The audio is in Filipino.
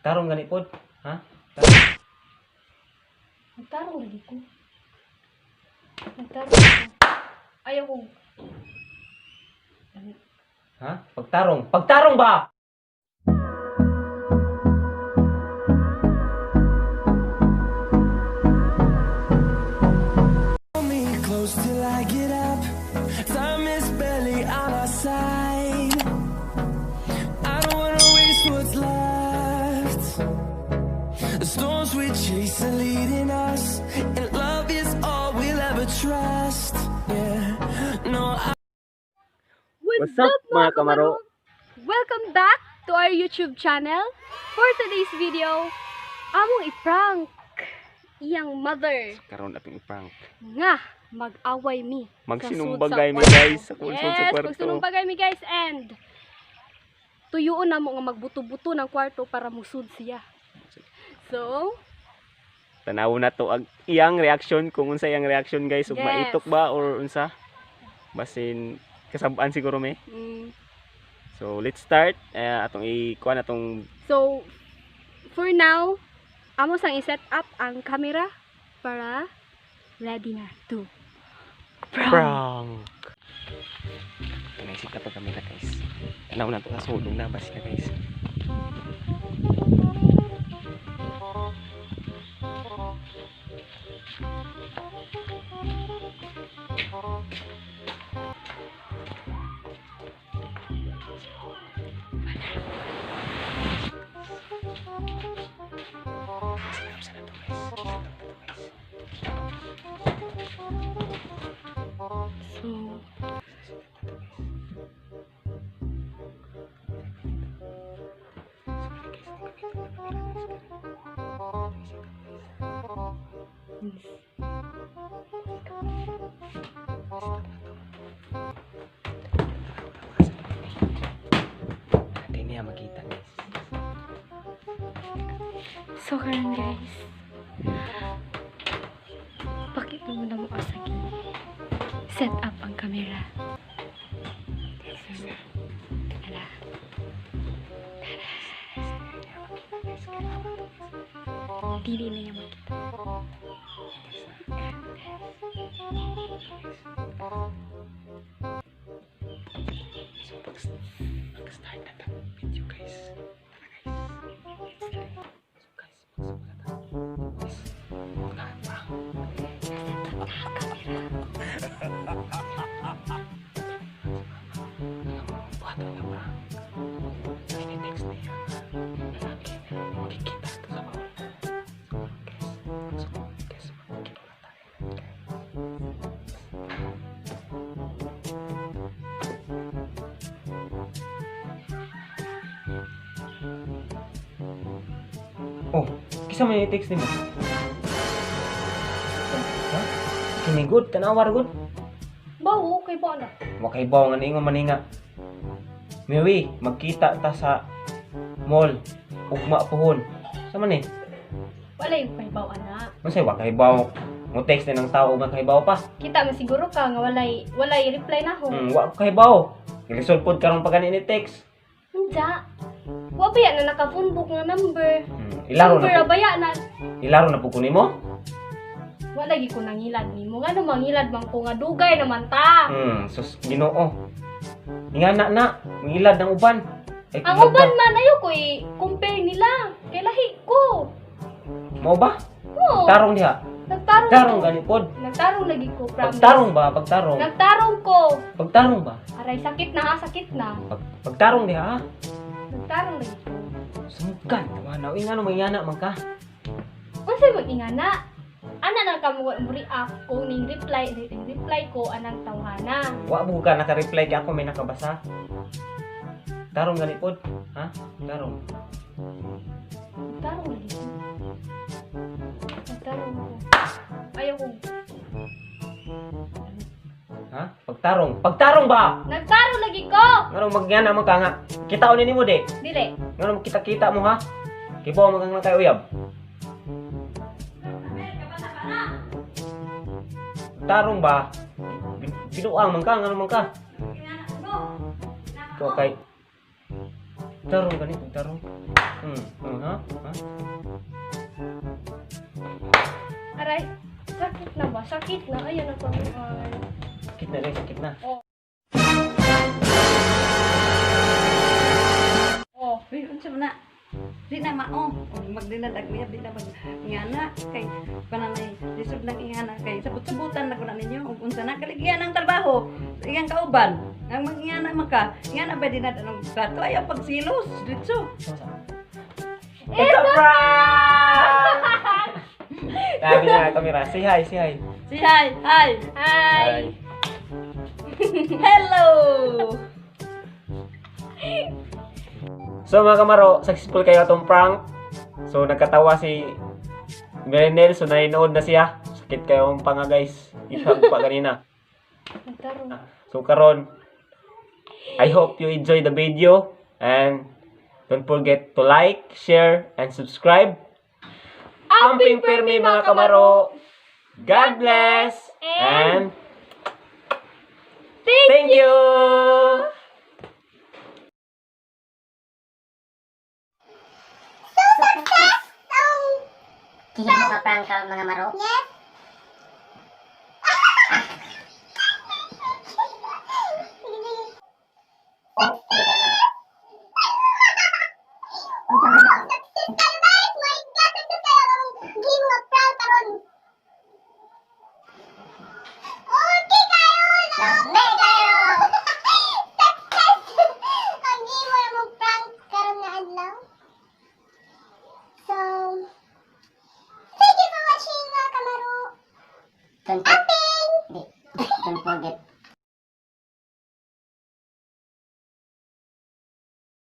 Tarong gani pod. Ha? Nagtarong lagi ko. Nagtarong ko. Ayaw ko. Ha? Pagtarong. Pagtarong ba? Me close till I get up. Time is barely on our side. I don't wanna waste what's left. The storms we chase are leading us, and love is all we'll ever trust. Yeah, no. What's up mga kamaro? Welcome back to our YouTube channel. For today's video, among i-prank iyang mother Karon atong i-prank. nga mag-away mi. Magsinumbagay sa mi guys sa konsol sa Yes, kwarto. magsinumbagay mi guys and tuyuon na mo nga magbuto-buto ng kwarto para musud siya. So, Tanaw na to ang iyang reaction kung unsa iyang reaction guys ug Yes. maitok ba or unsa. Basin kasabaan siguro me. So let's start. Atong i-kuan atong so for now, amo sang i-set up ang camera para ready na to prank. Naisip na to kami na guys. Tanaw na to kasulong na bas na guys. So, Hindi niya makita guys. so karon guys. Bakit mo na mo asagi? Set up ang camera. So, tara. Dili na niya makita. So mag-start na to video guys. Tara guys. So guys, magsimula na. Guys, prank. Buhat ang prank. Ini text niya. Lalaki. Makikita ito sa bawah. So guys, magkikita na tayo. Oh, kisa man yung text nimo? Ha? Kini good, tanawar good. Bawo kay ba na? Wakay baw nga ningon maninga. Miwi, magkita ta sa mall. Ugma pohon. Sa man eh? Wala yung kay baw ana. Masay wakay baw. Mo text na ng tao ug kay baw pa. Kita man siguro ka nga walay reply na ho. Wa kay baw. Lisod pod karon pa gani ni text. Hindi. Wa ba yan na naka-phone book nga number? Ilaro Number na po. baya na. Ilaro na po kunin mo? Wala gi ko nangilad nimo. Ngano mangilad man ko nga dugay naman ta. Sus Ginoo. Ingana na, ngilad ng uban. Ay, Ang kilab uban ka. man ayo ko i-compare nila. Kay lahi ko. Mao ba? Oo. Tarong diha. Nagtarong. Tarong gani pod. Nagtarong lagi ko, promise. Pagtarong ba? Pagtarong. Nagtarong ko. Pagtarong ba? Aray sakit na ha, sakit na. Pagtarong diha. Ha? Nagtarong lagi ko. Sumukan. Wala. Ingano mangiyana man ka. Unsay mag-ingana? Ana na ka mo react ko ning reply ko anang tawhana. Wa mo ka naka-reply kay ako may nakabasa. Tarong gani pod. Ha? Tarong. Nagtarong lagi ko. Nagtarong ko. Ayaw ko. Ha? Pagtarong. Pagtarong ba? Nagtarong lagi ko! Ngano magyana man ka nga. Kitaon ni nimo di. Dire. Ngano kita-kita mo ha? Kibaw man kang kay uyab. Tarong ba? Binuang man ka, ngano man ka? Ikaw kay Tarong ganito, tarong. Ha? Ha? Aray, sakit na ba? Sakit na. Ayan na pamukhay. Sakit na rin, sakit na. Oh. Uy, unsa man na? Di na mao. Magdinadag niya, di na mag ngana kay pananay. Lisod nang ingana kay sabot-sabutan na ko na ninyo. Ug unsa na kaligyan ang trabaho. Iyang kauban. Ang mangingana man ka. Ingana ba dinad anong plato ayaw pagsilos ditso. It's a prank! Sabi niya kamera, say hi, say hi. Si hi, hi. Hi. Hello. So mga kamaro, successful kayo itong prank. So nagkatawa si Berenel, so nanonood na siya. Sakit kayo ang panga guys. Ihag pa kanina. Tarong. So karon, I hope you enjoy the video and don't forget to like, share, and subscribe. Amping permi mga kamaro. God bless and thank you. Kaya mapaprank ka mga maro? Yes! Oh,